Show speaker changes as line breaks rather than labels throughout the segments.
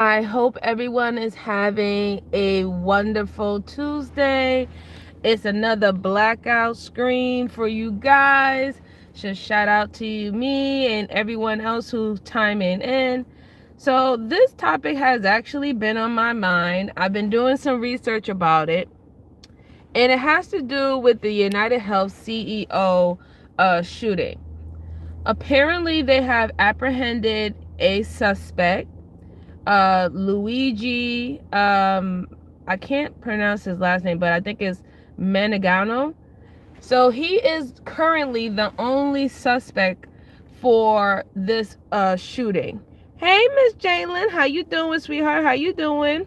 I hope everyone is having a wonderful Tuesday. It's another blackout screen for you guys. Just shout out to you, me, and everyone else who's chiming in. So this topic has actually been on my mind. I've been doing some research about it, and it has to do with the United Health CEO shooting. Apparently, they have apprehended a suspect, Luigi. I can't pronounce his last name, but I think it's Manigano. So he is currently the only suspect for this shooting. Hey, Miss Jalen, how you doing, sweetheart? How you doing?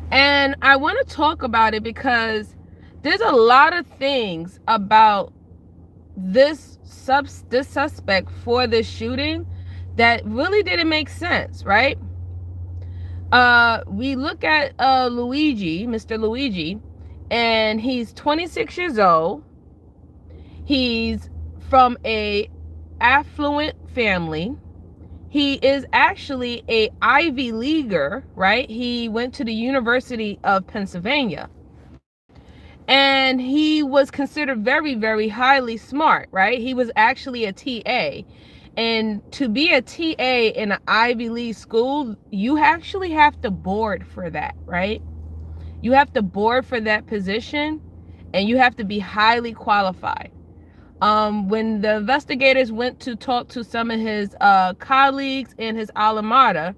And I want to talk about it because there's a lot of things about this suspect for this shooting that really didn't make sense, right? We look at Mr. Luigi, and he's 26 years old. He's from a affluent family. He is actually a Ivy Leaguer, right? He went to the University of Pennsylvania. And he was considered very, very highly smart, right? He was actually a TA. And to be a TA in an Ivy League school, you actually have to board for that, right? You have to board for that position, and you have to be highly qualified. When the investigators went to talk to some of his colleagues in his alma mater,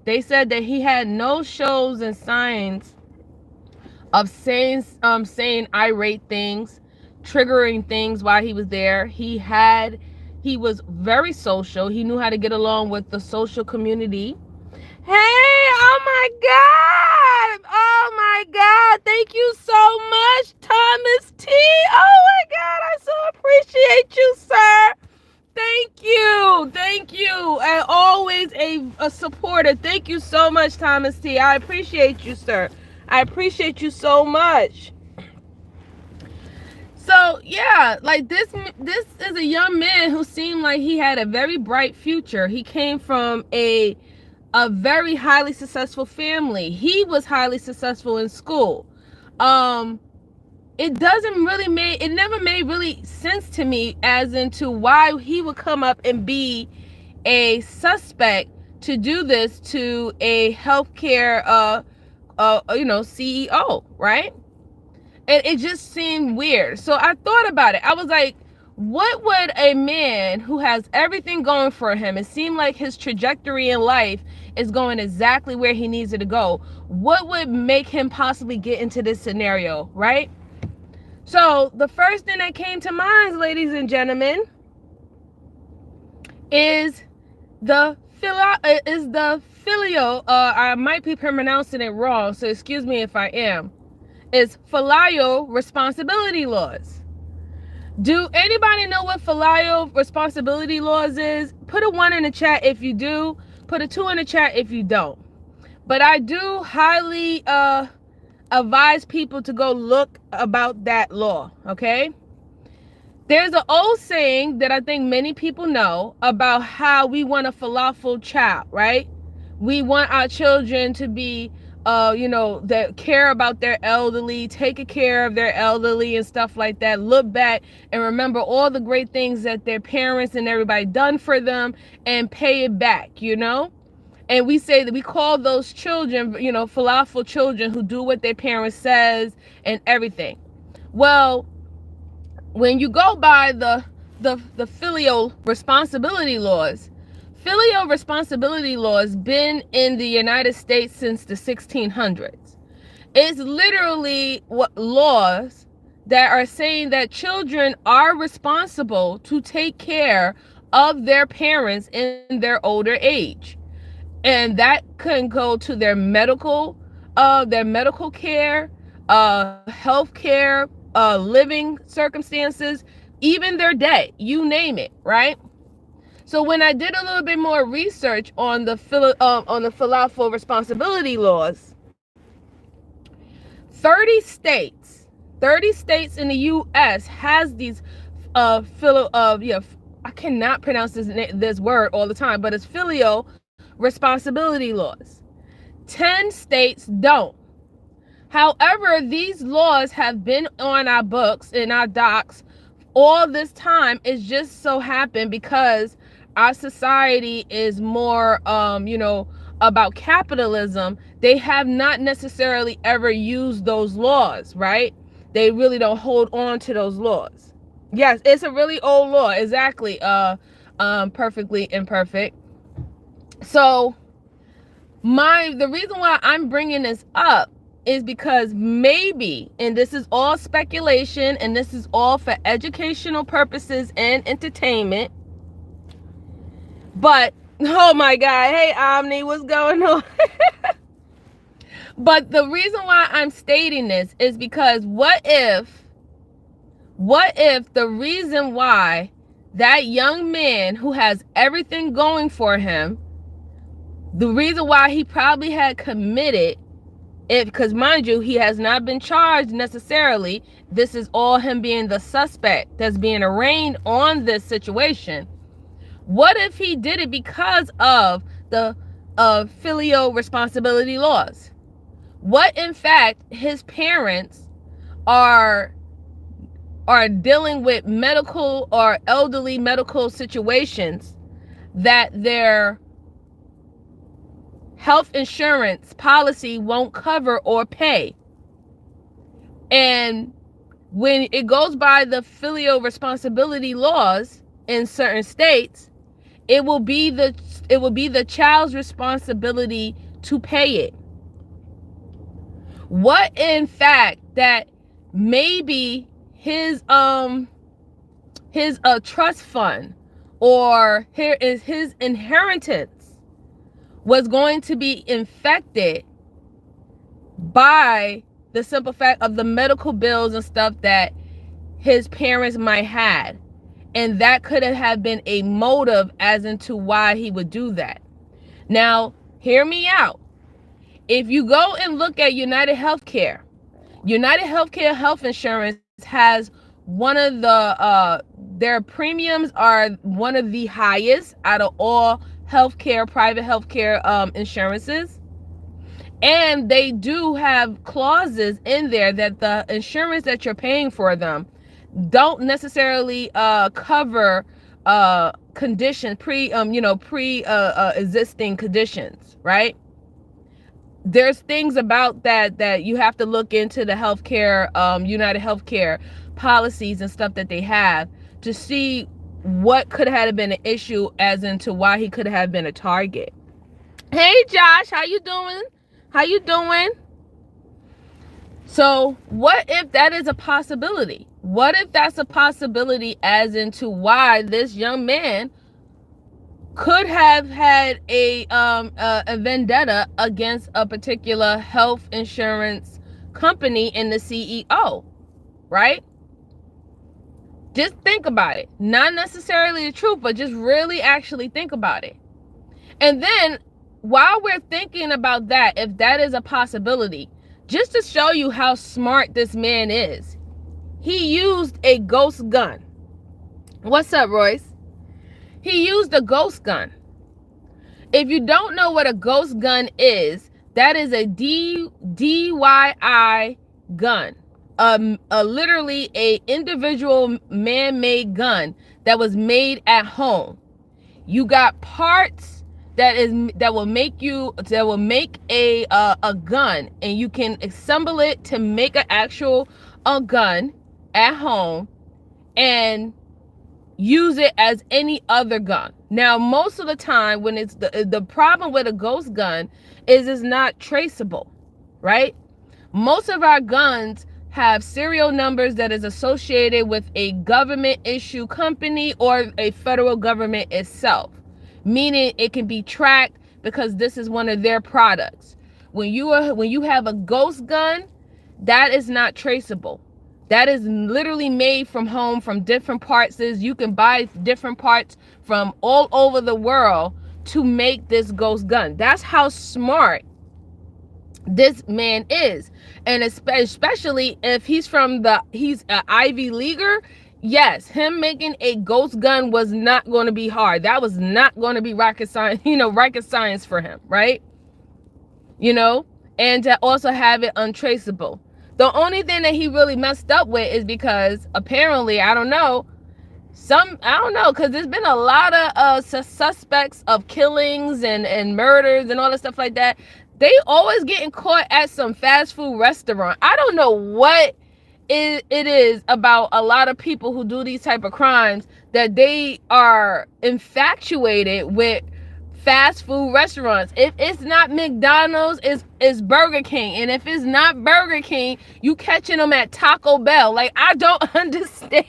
they said that he had no shows and signs of saying irate things, triggering things while he was there. He was very social. He knew how to get along with the social community. Hey, oh my God. Oh my God. Thank you so much, Thomas T. Oh my God. I so appreciate you, sir. Thank you. Thank you. And always a supporter. Thank you so much, Thomas T. I appreciate you, sir. I appreciate you so much. So yeah, like this is a young man who seemed like he had a very bright future. He came from a very highly successful family. He was highly successful in school. It never made really sense to me as into why he would come up and be a suspect to do this to a healthcare CEO, right? And it just seemed weird. So I thought about it. I was like, what would a man who has everything going for him, it seemed like his trajectory in life is going exactly where he needs it to go, what would make him possibly get into this scenario, right? So the first thing that came to mind, ladies and gentlemen, is the Filial. I might be pronouncing it wrong, so excuse me if I am. Is Filial responsibility laws. Do anybody know what Filial responsibility laws is? Put a 1 in the chat if you do. Put a 2 in the chat if you don't. But I do highly advise people to go look about that law, okay? There's an old saying that I think many people know about how we want a falafel child, right? We want our children to be that care about their elderly, take care of their elderly and stuff like that, look back and remember all the great things that their parents and everybody done for them and pay it back, and we say that we call those children, falafel children who do what their parents says and everything. Well, when you go by the filial responsibility laws, filial responsibility laws been in the United States since the 1600s. It's literally what laws that are saying that children are responsible to take care of their parents in their older age. And that can go to their medical care, health care, living circumstances, even their debt, you name it, right? So when I did a little bit more research on the falafel responsibility laws, 30 states in the U.S. has these I cannot pronounce this word all the time, but it's filial responsibility laws. 10 states don't. However, these laws have been on our books, in our docs, all this time. It's just so happened because our society is more, about capitalism. They have not necessarily ever used those laws, right? They really don't hold on to those laws. Yes, it's a really old law. Exactly. Perfectly imperfect. So the reason why I'm bringing this up is because maybe, and this is all speculation, and this is all for educational purposes and entertainment, but oh my God, hey Omni, what's going on? But the reason why I'm stating this is because what if the reason why that young man who has everything going for him, the reason why he probably had committed it, because mind you, he has not been charged necessarily. This is all him being the suspect that's being arraigned on this situation. What if he did it because of the filial responsibility laws? What in fact his parents are dealing with medical or elderly medical situations that their health insurance policy won't cover or pay. And when it goes by the filial responsibility laws in certain states, it will be the child's responsibility to pay it. What in fact that maybe his trust fund or his inheritance was going to be infected by the simple fact of the medical bills and stuff that his parents might had, and that could have been a motive as into why he would do that. Now, hear me out. If you go and look at United Healthcare health insurance has one of the their premiums are one of the highest out of all private healthcare insurances. And they do have clauses in there that the insurance that you're paying for them don't necessarily cover conditions existing conditions, right? There's things about that you have to look into the healthcare United Healthcare policies and stuff that they have to see what could have been an issue as into why he could have been a target. Hey Josh, how you doing? So what if that is a possibility? What if that's a possibility as into why this young man could have had a vendetta against a particular health insurance company and the CEO, right? Just think about it. Not necessarily the truth, but just really actually think about it. And then while we're thinking about that, if that is a possibility, just to show you how smart this man is, he used a ghost gun. What's up, Royce? He used a ghost gun. If you don't know what a ghost gun is, that is a DIY gun. Literally a individual man-made gun that was made at home. You got parts that will make a gun, and you can assemble it to make an actual gun at home and use it as any other gun. Now, most of the time when it's the problem with a ghost gun is it's not traceable, right? Most of our guns have serial numbers that is associated with a government issue company or a federal government itself, meaning it can be tracked because this is one of their products. When you have a ghost gun, that is not traceable. That is literally made from home, from different parts. You can buy different parts from all over the world to make this ghost gun. That's how smart this man is. And especially if he's an Ivy Leaguer, yes, him making a ghost gun was not going to be hard. That was not going to be rocket science, rocket science for him, right? And to also have it untraceable. The only thing that he really messed up with is because apparently, I don't know, because there's been a lot of suspects of killings and murders and all that stuff like that. They always getting caught at some fast food restaurant. I don't know what it is about a lot of people who do these type of crimes that they are infatuated with fast food restaurants. If it's not McDonald's, it's Burger King. And if it's not Burger King, you catching them at Taco Bell. Like, I don't understand.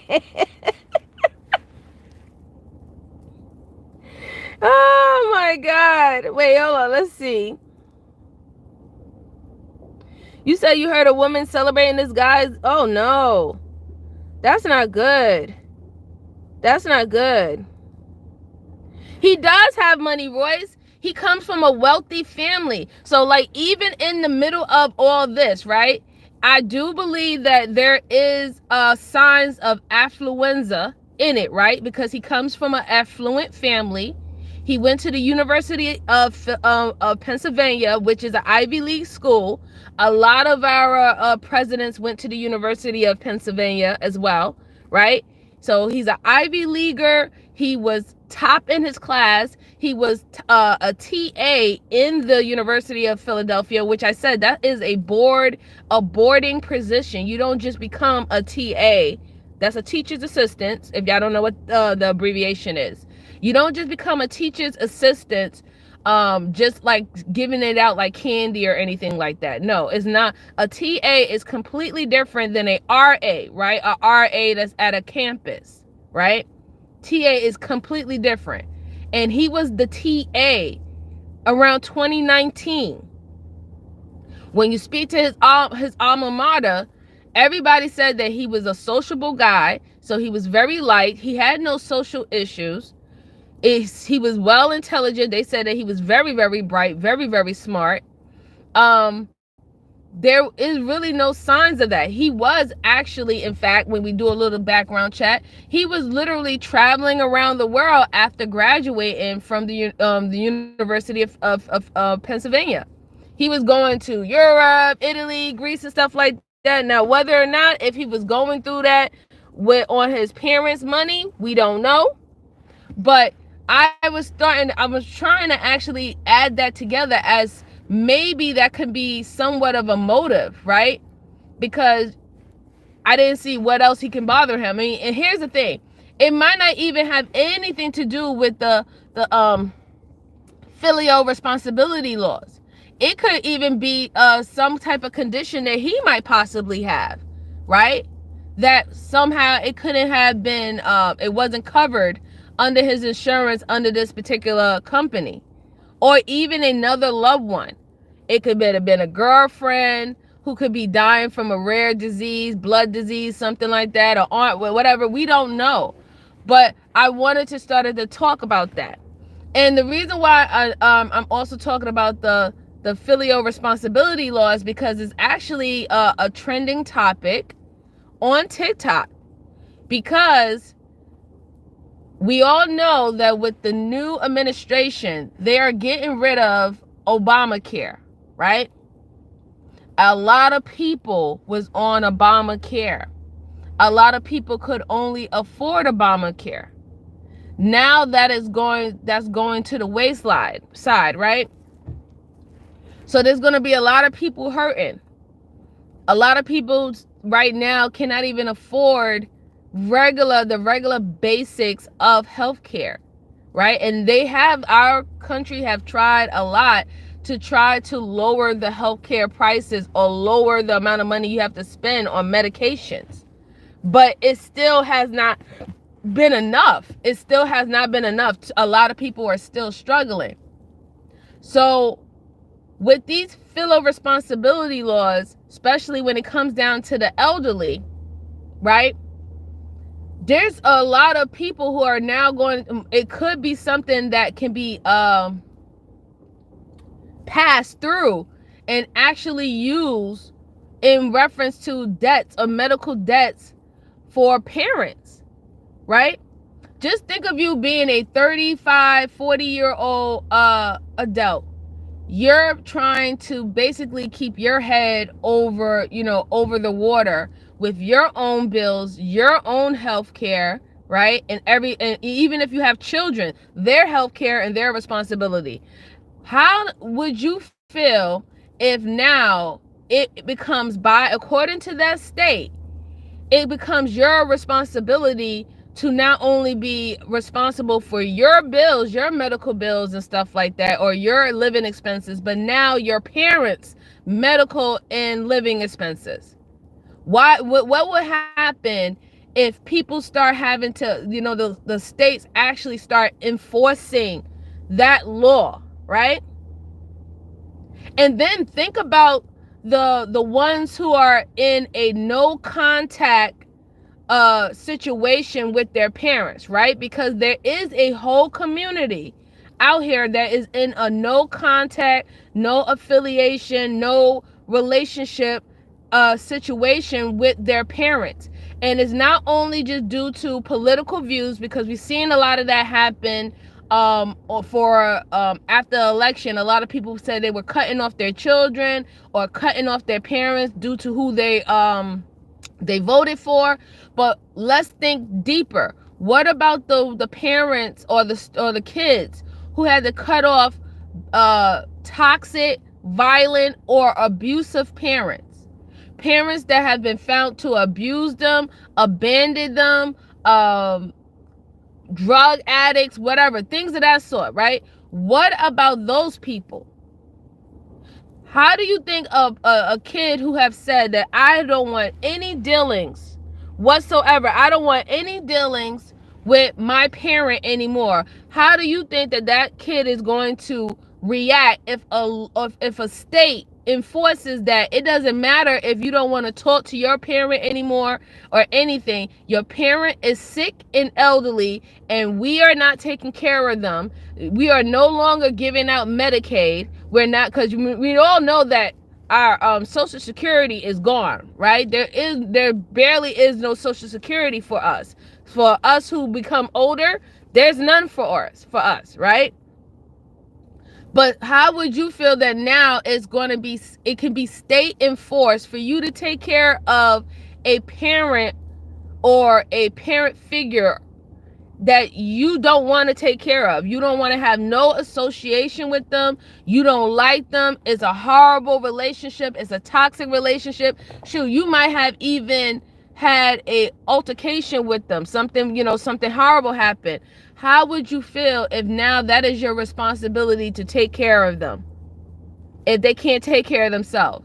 Oh my God. Wait, hold on. Let's see. You said you heard a woman celebrating this guy's. Oh no. That's not good. That's not good. He does have money, Royce. He comes from a wealthy family. So, like, even in the middle of all this, right? I do believe that there is signs of affluenza in it, right? Because he comes from an affluent family. He went to the University of Pennsylvania, which is an Ivy League school. A lot of our presidents went to the University of Pennsylvania as well, right? So he's an Ivy Leaguer. He was top in his class. He was a TA in the University of Philadelphia, which I said that is a boarding position. You don't just become a TA. That's a teacher's assistant, if y'all don't know what the abbreviation is. You don't just become a teacher's assistant just like giving it out like candy or anything like that. No, it's not. A TA is completely different than a RA, right? A RA that's at a campus, right? TA is completely different. And he was the TA around 2019. When you speak to his alma mater, everybody said that he was a sociable guy. So he was very light. He had no social issues. He was well intelligent. They said that he was very, very bright, very, very smart. There is really no signs of that. He was actually, in fact, when we do a little background chat, he was literally traveling around the world after graduating from the University of Pennsylvania. He was going to Europe, Italy, Greece, and stuff like that. Now, whether or not if he was going through that on his parents' money, we don't know. But I was trying to actually add that together as maybe that could be somewhat of a motive, right? Because I didn't see what else he can bother him. I mean, and here's the thing. It might not even have anything to do with the filial responsibility laws. It could even be some type of condition that he might possibly have, right? That somehow it couldn't have been, it wasn't covered under his insurance under this particular company, or even another loved one. It could have been a girlfriend who could be dying from a rare disease, blood disease, something like that, or aunt, whatever. We don't know. But I wanted to start to talk about that. And the reason why I'm also talking about the filial responsibility laws, because it's actually a trending topic on TikTok, because we all know that with the new administration, they are getting rid of Obamacare, right? A lot of people was on Obamacare. A lot of people could only afford Obamacare. Now that's going to the wayside side, right? So there's going to be a lot of people hurting. A lot of people right now cannot even afford the regular basics of healthcare, right? And our country have tried a lot to try to lower the healthcare prices or lower the amount of money you have to spend on medications. But it still has not been enough. It still has not been enough. A lot of people are still struggling. So with these filial responsibility laws, especially when it comes down to the elderly, right? There's a lot of people who are now it could be something that can be passed through and actually used in reference to debts or medical debts for parents. right? Just think of you being a 35, 40-year-old adult. You're trying to basically keep your head over, over the water with your own bills, your own health care, right? And even if you have children, their health care and their responsibility. How would you feel if now it becomes, according to that state, it becomes your responsibility to not only be responsible for your bills, your medical bills and stuff like that, or your living expenses, but now your parents' medical and living expenses? What would happen if people start having to, the states actually start enforcing that law, right? And then think about the ones who are in a no contact situation with their parents, right? Because there is a whole community out here that is in a no contact, no affiliation, no relationship situation with their parents. And it's not only just due to political views, because we've seen a lot of that happen or for after the election. A lot of people said they were cutting off their children or cutting off their parents due to who they voted for. But let's think deeper. What about the parents or the kids who had to cut off toxic, violent, or abusive parents? Parents that have been found to abuse them, abandon them, drug addicts, whatever, things of that sort, right? What about those people? How do you think of a kid who have said that I don't want any dealings whatsoever? I don't want any dealings with my parent anymore. How do you think that kid is going to react if a state enforces that it doesn't matter if you don't want to talk to your parent anymore or anything? Your parent is sick and elderly and we are not taking care of them. We are no longer giving out Medicaid. We're not, because we all know that our Social Security is gone, right? There barely is no Social Security for us. For us who become older, there's none for us, right? But how would you feel that now it can be state enforced for you to take care of a parent or a parent figure that you don't want to take care of? You don't want to have no association with them. You don't like them. It's a horrible relationship. It's a toxic relationship. Shoot, you might have even had a altercation with them. Something horrible happened. How would you feel if now that is your responsibility to take care of them? If they can't take care of themselves.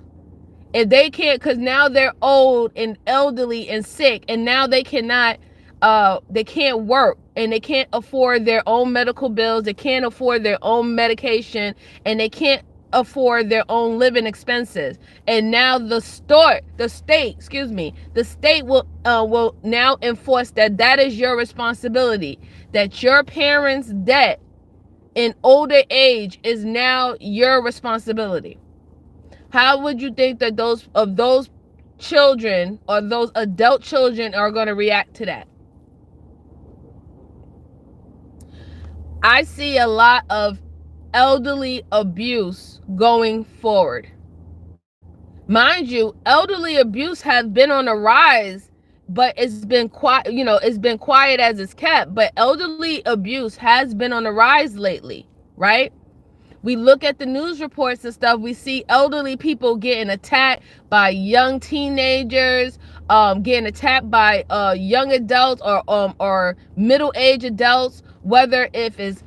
If they can't, because now they're old and elderly and sick, and now they can't work, and they can't afford their own medical bills, they can't afford their own medication, and they can't afford their own living expenses. And now the state will now enforce that is your responsibility, that your parents' debt in older age is now your responsibility. How would you think that those children or those adult children are going to react to that? I see a lot of elderly abuse going forward. Mind you, elderly abuse has been on the rise, but it's been quiet, it's been quiet as it's kept, but elderly abuse has been on the rise lately, right? We look at the news reports and stuff, we see elderly people getting attacked by young teenagers, getting attacked by young adults or middle-aged adults, whether if it's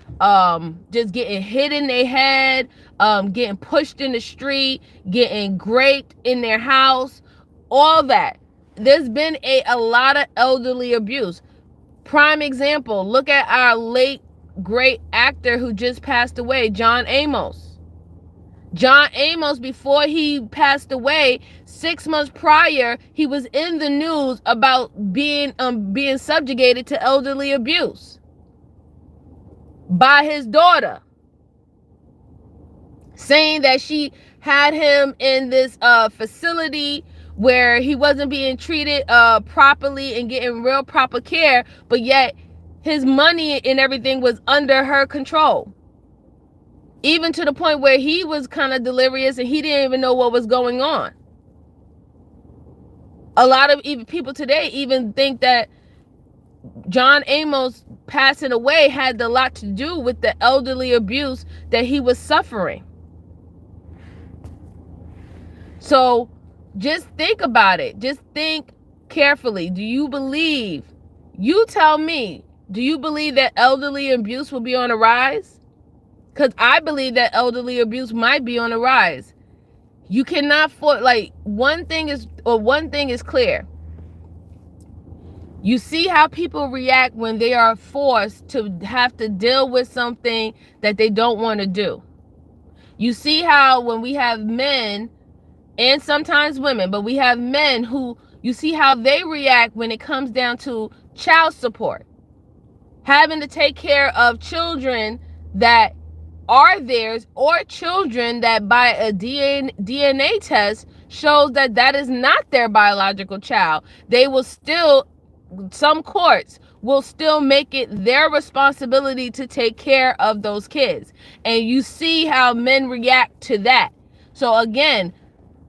just getting hit in their head, getting pushed in the street, getting raped in their house, all that. There's been a lot of elderly abuse. Prime example, look at our late great actor who just passed away, John Amos. John Amos, before he passed away, 6 months prior, he was in the news about being subjugated to elderly abuse by his daughter, saying that she had him in this facility where he wasn't being treated properly and getting real proper care, but yet his money and everything was under her control. Even to the point where he was kind of delirious and he didn't even know what was going on. A lot of even people today even think that John Amos passing away had a lot to do with the elderly abuse that he was suffering. So just think about it. Just think carefully. Do you believe, you tell me, do you believe that elderly abuse will be on the rise? Because I believe that elderly abuse might be on the rise. You cannot, one thing is clear. You see how people react when they are forced to have to deal with something that they don't want to do. You see how when we have men, and sometimes women, but we have men who, you see how they react when it comes down to child support. Having to take care of children that are theirs, or children that by a DNA test shows that that is not their biological child. They will still, some courts will still make it their responsibility to take care of those kids. And you see how men react to that. So again,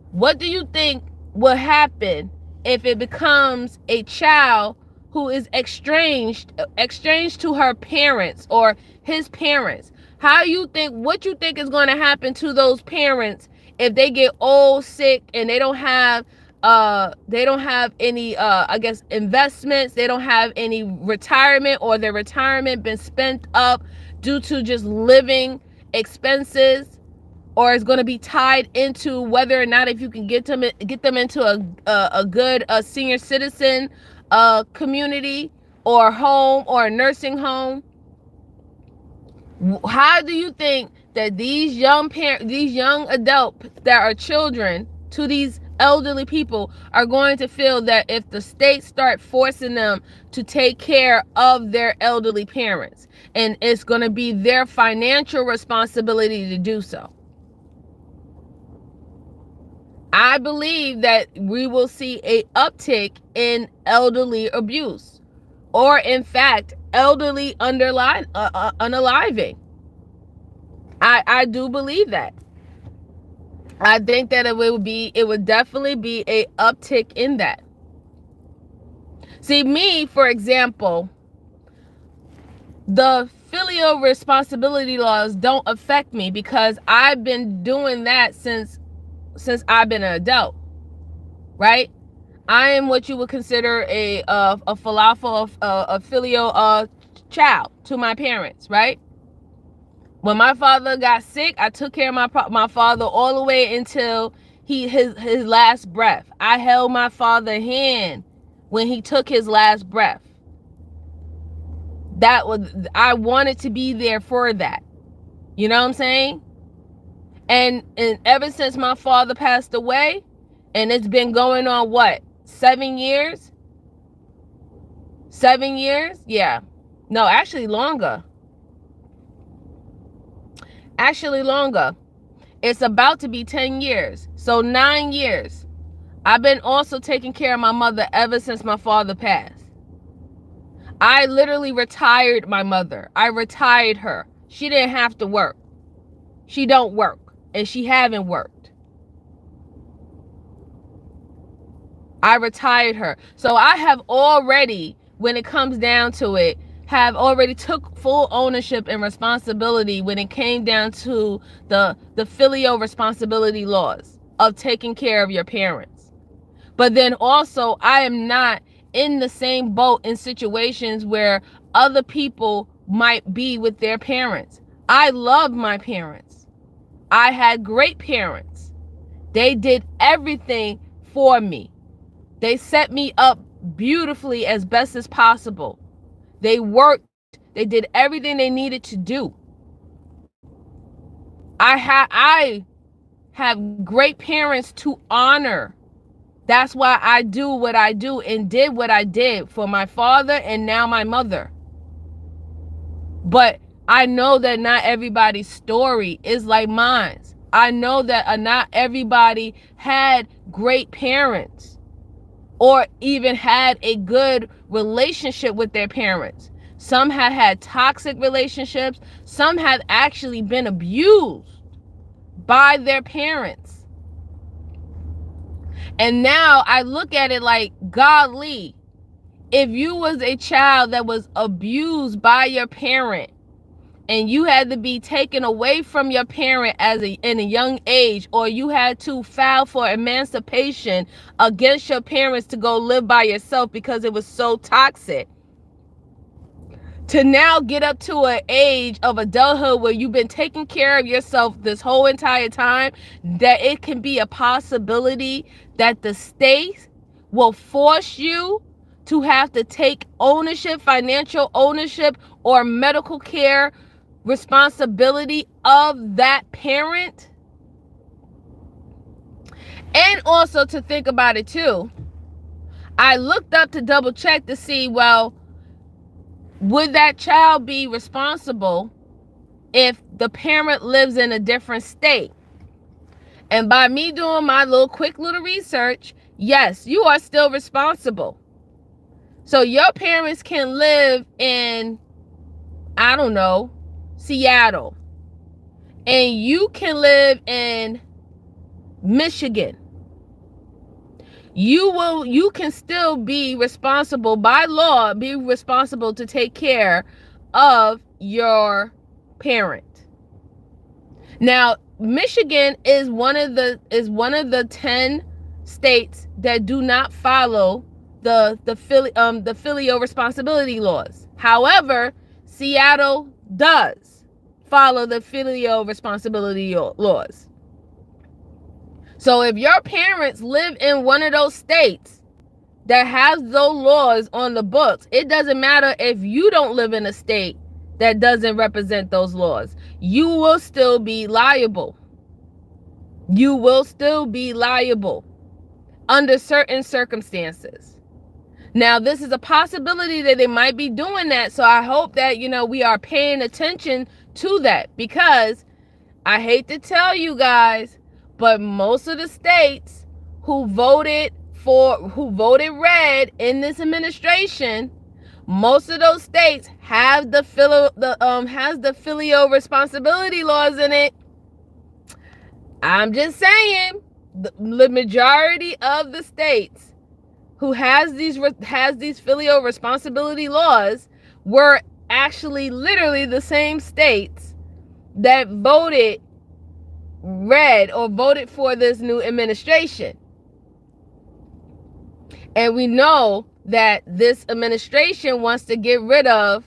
what do you think will happen if it becomes a child who is exchanged to her parents or his parents? What you think is going to happen to those parents if they get old, sick, and they don't have any investments, they don't have any retirement, or their retirement been spent up due to just living expenses, or it's going to be tied into whether or not if you can get them into a good senior citizen community or home or a nursing home. How do you think that these young adults that are children to these elderly people are going to feel that if the state start forcing them to take care of their elderly parents, and it's going to be their financial responsibility to do so? I believe that we will see a uptick in elderly abuse, or in fact, elderly unaliving. I do believe that. I think that it would definitely be a uptick in that. See, me, for example, the filial responsibility laws don't affect me because I've been doing that since I've been an adult, right? I am what you would consider a filial child to my parents, right? When my father got sick, I took care of my father all the way until his last breath. I held my father's hand when he took his last breath. I wanted to be there for that. You know what I'm saying? And ever since my father passed away, and it's been going on, what, 7 years? 7 years? Yeah. No, actually longer. It's about to be 10 years. So 9 years. I've been also taking care of my mother ever since my father passed. I literally retired my mother. I retired her. She didn't have to work. She don't work. And she haven't worked. I retired her. So I have already, when it comes down to it, have already took full ownership and responsibility when it came down to the filial responsibility laws of taking care of your parents. But then also, I am not in the same boat in situations where other people might be with their parents. I love my parents. I had great parents. They did everything for me. They set me up beautifully as best as possible. They worked. They did everything they needed to do. I have great parents to honor. That's why I do what I do and did what I did for my father and now my mother. But I know that not everybody's story is like mine. I know that not everybody had great parents or even had a good relationship with their parents. Some had toxic relationships. Some had actually been abused by their parents. And now I look at it like, golly, if you was a child that was abused by your parent and you had to be taken away from your parent in a young age, or you had to file for emancipation against your parents to go live by yourself because it was so toxic, to now get up to an age of adulthood where you've been taking care of yourself this whole entire time, that it can be a possibility that the state will force you to have to take ownership, financial ownership, or medical care responsibility of that parent. And also to think about it too, I looked up to double check to see, well, would that child be responsible if the parent lives in a different state? And by me doing my quick little research, yes, you are still responsible. So your parents can live in, I don't know, Seattle, and you can live in Michigan. You can still be responsible by law, be responsible to take care of your parent. Now, Michigan is one of the 10 states that do not follow the filial responsibility laws. However, Seattle does follow the filial responsibility laws. So if your parents live in one of those states that has those laws on the books, it doesn't matter if you don't live in a state that doesn't represent those laws. You will still be liable. You will still be liable under certain circumstances. Now, this is a possibility that they might be doing that. So I hope that, we are paying attention to that, because I hate to tell you guys, but most of the states who voted red in this administration, most of those states have the filial responsibility laws in it. I'm just saying, the majority of the states who has these filial responsibility laws were actually literally the same states that voted red or voted for this new administration. And we know that this administration wants to get rid of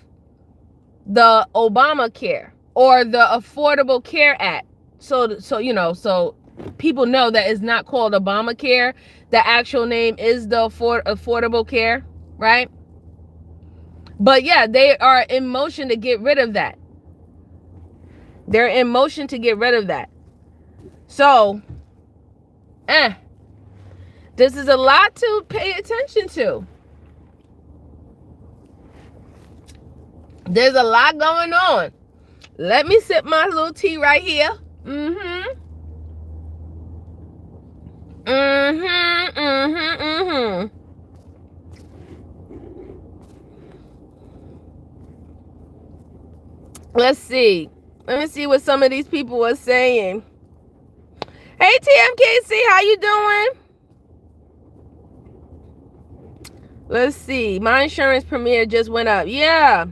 the Obamacare or the Affordable Care Act. So people know that it's not called Obamacare. The actual name is the Affordable Care, right? But yeah, they are in motion to get rid of that. They're in motion to get rid of that. So, this is a lot to pay attention to. There's a lot going on. Let me sip my little tea right here. Let's see. Let me see what some of these people were saying. Hey, TMKC, how you doing? Let's see. My insurance premiere just went up. Yeah.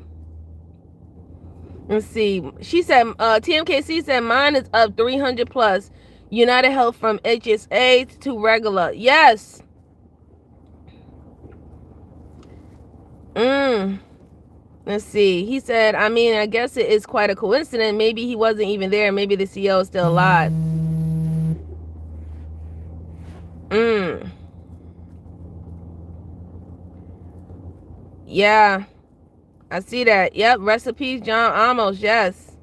Let's see. She said, TMKC said mine is up 300 plus. United Health from HSA to regular. Yes. Let's see. He said, I guess it is quite a coincidence. Maybe he wasn't even there. Maybe the CEO is still alive. Yeah. I see that. Yep. Recipes, John Amos. Yes.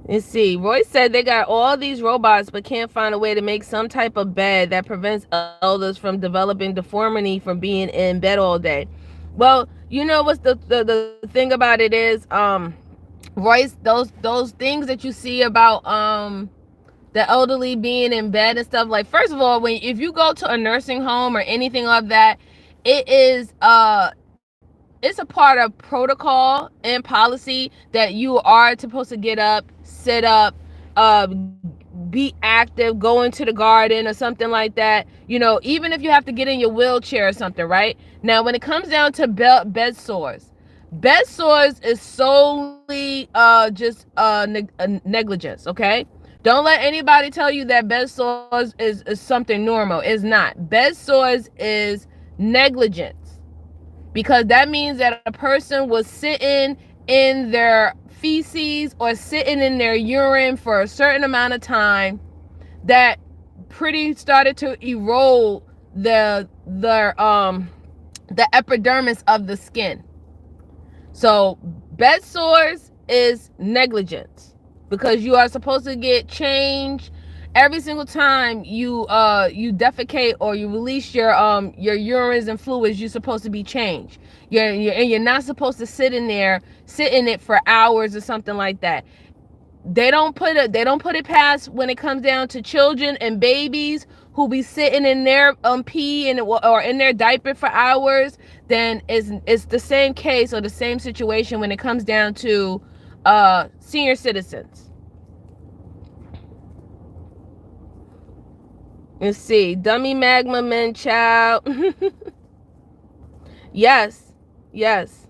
Let's see. Roy said they got all these robots but can't find a way to make some type of bed that prevents elders from developing deformity from being in bed all day. Well, you know what's the thing about it is, Royce, those things that you see about the elderly being in bed and stuff, like, first of all, when if you go to a nursing home or anything like that, it is it's a part of protocol and policy that you are supposed to get up, sit up, be active, go into the garden or something like that. You know, even if you have to get in your wheelchair or something, right? Now, when it comes down to bed sores is solely just negligence, okay? Don't let anybody tell you that bed sores is something normal. It's not. Bed sores is negligence, because that means that a person was sitting in their feces or sitting in their urine for a certain amount of time that pretty started to erode the epidermis of the skin. So bed sores is negligence, because you are supposed to get changed every single time you defecate or you release your urines and fluids. You're supposed to be changed. You're not supposed to sit in it for hours or something like that. They don't put it past when it comes down to children and babies who be sitting in their pee and or in their diaper for hours. Then it's the same case or the same situation when it comes down to senior citizens. Let's see, dummy magma men child. Yes, yes.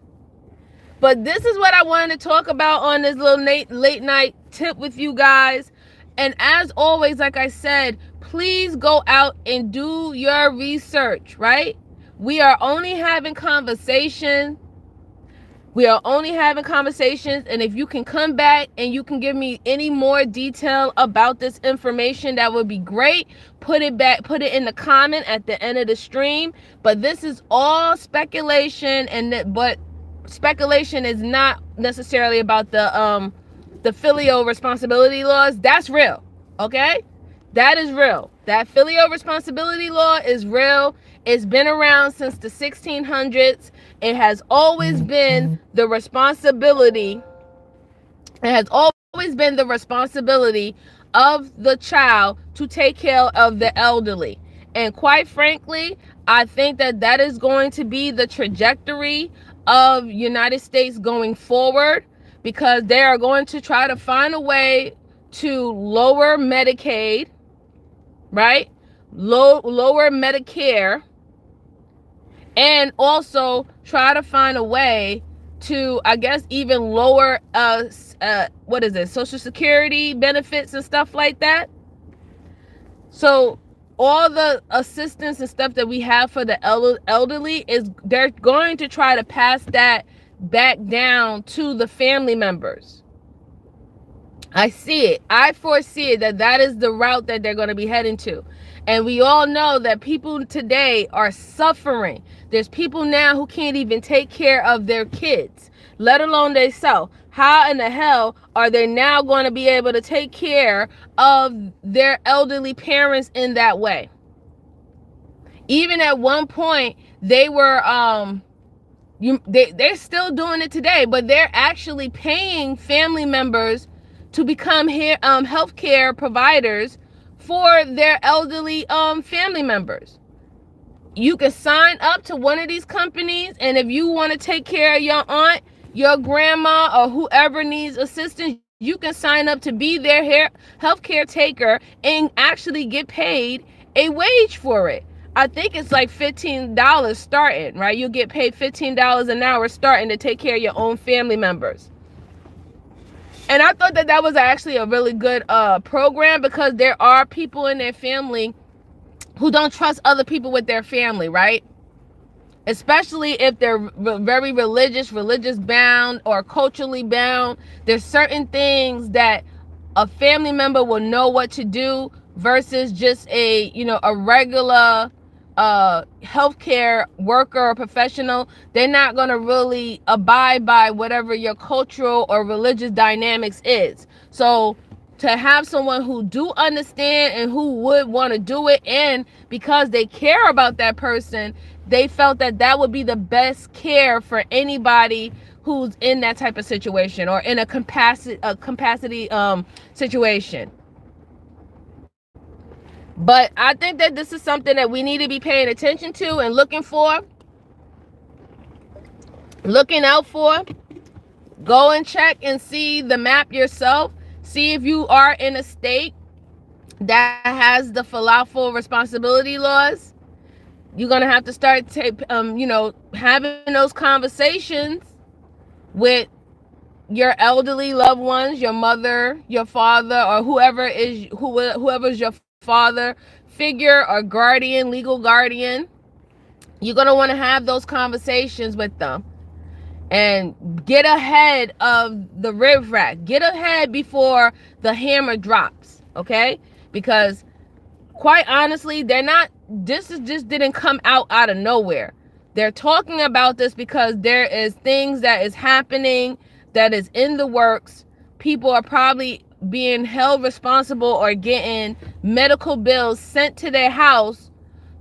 But this is what I wanted to talk about on this little late night tip with you guys. And as always, like I said, please go out and do your research, right? We are only having conversation. We are only having conversations. And if you can come back and you can give me any more detail about this information, that would be great. Put it in the comment at the end of the stream. But this is all speculation, but speculation is not necessarily about the filial responsibility laws. That's real, okay? That is real. That filial responsibility law is real. It's been around since the 1600s. It has always been the responsibility. It has always been the responsibility of the child to take care of the elderly. And quite frankly, I think that is going to be the trajectory of United States going forward, because they are going to try to find a way to lower Medicaid, right? Lower Medicare, and also try to find a way to, I guess, even lower Social Security benefits and stuff like that. So all the assistance and stuff that we have for the elderly, they're going to try to pass that back down to the family members. I see it. I foresee it, that is the route that they're going to be heading to. And we all know that people today are suffering. There's people now who can't even take care of their kids, let alone themselves. How in the hell are they now going to be able to take care of their elderly parents in that way? Even at one point, they were they're still doing it today, but they're actually paying family members to become healthcare providers for their elderly family members. You can sign up to one of these companies, and if you want to take care of your aunt, your grandma, or whoever needs assistance, you can sign up to be their healthcare taker and actually get paid a wage for it. I think it's like $15 starting, right? You'll get paid $15 an hour starting to take care of your own family members. And I thought that was actually a really good program, because there are people in their family who don't trust other people with their family, right? Especially if they're very religious bound or culturally bound. There's certain things that a family member will know what to do versus just a regular healthcare worker or professional. They're not going to really abide by whatever your cultural or religious dynamics is. So to have someone who do understand and who would want to do it, and because they care about that person, they felt that would be the best care for anybody who's in that type of situation or in a capacity situation. But I think that this is something that we need to be paying attention to and looking out for. Go and check and see the map yourself. See if you are in a state that has the falafel responsibility laws. You're gonna have to start having those conversations with your elderly loved ones, your mother, your father, or whoever's your father figure or guardian, legal guardian. You're gonna want to have those conversations with them and get ahead of the riffraff. Get ahead before the hammer drops, okay? Because quite honestly, this just didn't come out of nowhere. They're talking about this because there is things that is happening that is in the works. People are probably being held responsible or getting medical bills sent to their house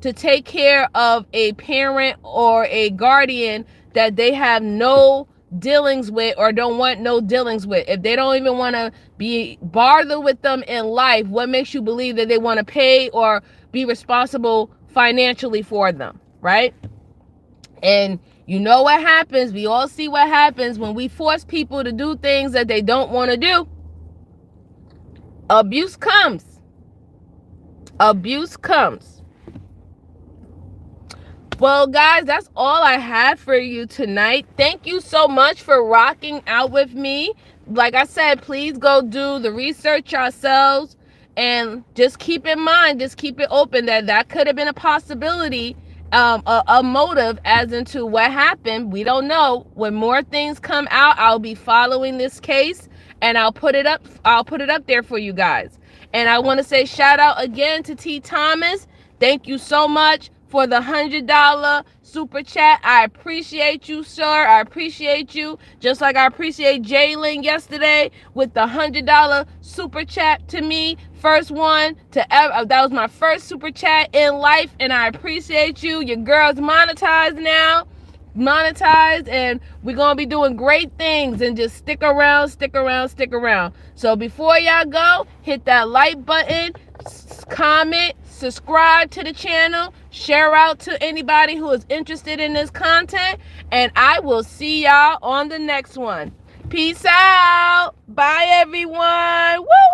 to take care of a parent or a guardian that they have no dealings with or don't want no dealings with. If they don't even want to be bothered with them in life, what makes you believe that they want to pay or be responsible financially for them, right? And you know what happens. We all see what happens when we force people to do things that they don't want to do. Abuse comes. Abuse comes. Well, guys, that's all I had for you tonight. Thank you so much for rocking out with me. Like I said, please go do the research yourselves and just keep in mind, just keep it open that could have been a possibility, a motive as into what happened. We don't know. When more things come out, I'll be following this case and I'll put it up there for you guys. And I want to say shout out again to T. Thomas. Thank you so much for the $100 super chat. I appreciate you, sir. I appreciate you. Just like I appreciate Jalen yesterday with the $100 super chat to me. First one to ever. That was my first super chat in life, and I appreciate you. Your girl's monetized now. Monetized, and we're gonna be doing great things, and just stick around. So before y'all go, hit that like button, comment, subscribe to the channel, share out to anybody who is interested in this content, and I will see y'all on the next one. Peace out. Bye, everyone. Woo!